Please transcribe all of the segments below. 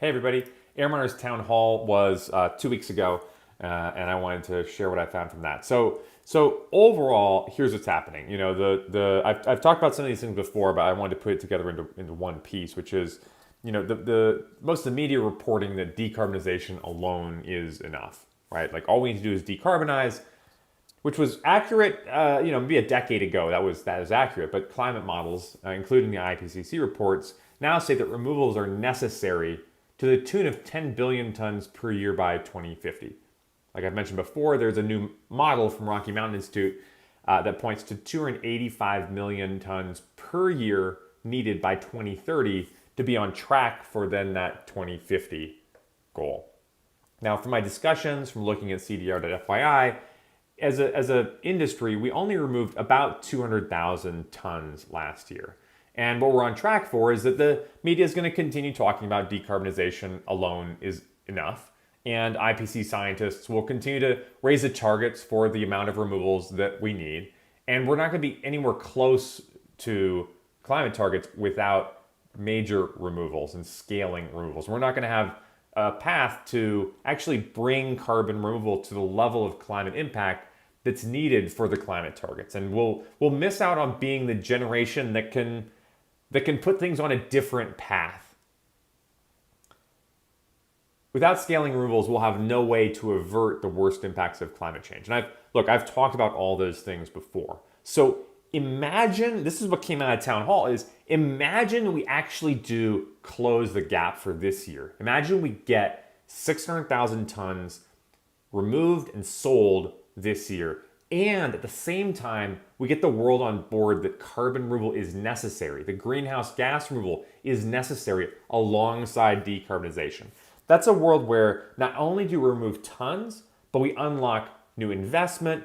Hey everybody, AirMiners Town Hall was 2 weeks ago, and I wanted to share what I found from that. So overall, here's what's happening. I've talked about some of these things before, but I wanted to put it together into one piece, which is, the most of the media reporting that decarbonization alone is enough, right? Like all we need to do is decarbonize, which was accurate, maybe a decade ago. That is accurate, but climate models, including the IPCC reports, now say that removals are necessary to the tune of 10 billion tons per year by 2050. Like I've mentioned before, there's a new model from Rocky Mountain Institute that points to 285 million tons per year needed by 2030 to be on track for then that 2050 goal. Now, from my discussions, from looking at CDR.FYI, as a industry, we only removed about 200,000 tons last year. And what we're on track for is that the media is going to continue talking about decarbonization alone is enough. And IPCC scientists will continue to raise the targets for the amount of removals that we need. And we're not going to be anywhere close to climate targets without major removals and scaling removals. We're not going to have a path to actually bring carbon removal to the level of climate impact that's needed for the climate targets. And we'll miss out on being the generation that can put things on a different path. Without scaling removals, we'll have no way to avert the worst impacts of climate change. And I've talked about all those things before. So imagine, this is what came out of town hall, is imagine we actually do close the gap for this year. Imagine we get 600,000 tons removed and sold this year. And at the same time, we get the world on board that carbon removal is necessary. The greenhouse gas removal is necessary alongside decarbonization. That's a world where not only do we remove tons, but we unlock new investment,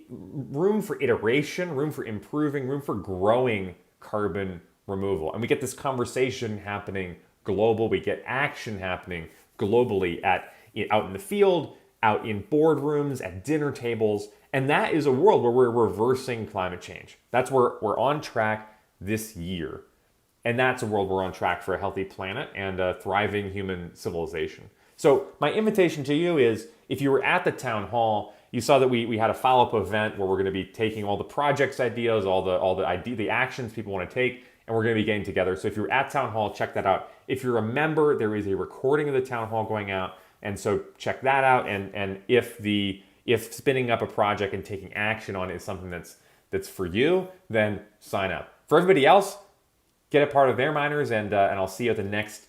room for iteration, room for improving, room for growing carbon removal. And we get this conversation happening global. We get action happening globally out in the field, out in boardrooms, at dinner tables. And that is a world where we're reversing climate change. That's where we're on track this year. And that's a world we're on track for a healthy planet and a thriving human civilization. So my invitation to you is, if you were at the town hall, you saw that we had a follow-up event where we're going to be taking all the projects ideas, all the actions people want to take, and we're going to be getting together. So if you're at town hall, check that out. If you're a member, there is a recording of the town hall going out, and so check that out. And if spinning up a project and taking action on it is something that's for you, then sign up. For everybody else, get a part of AirMiners, and I'll see you at the next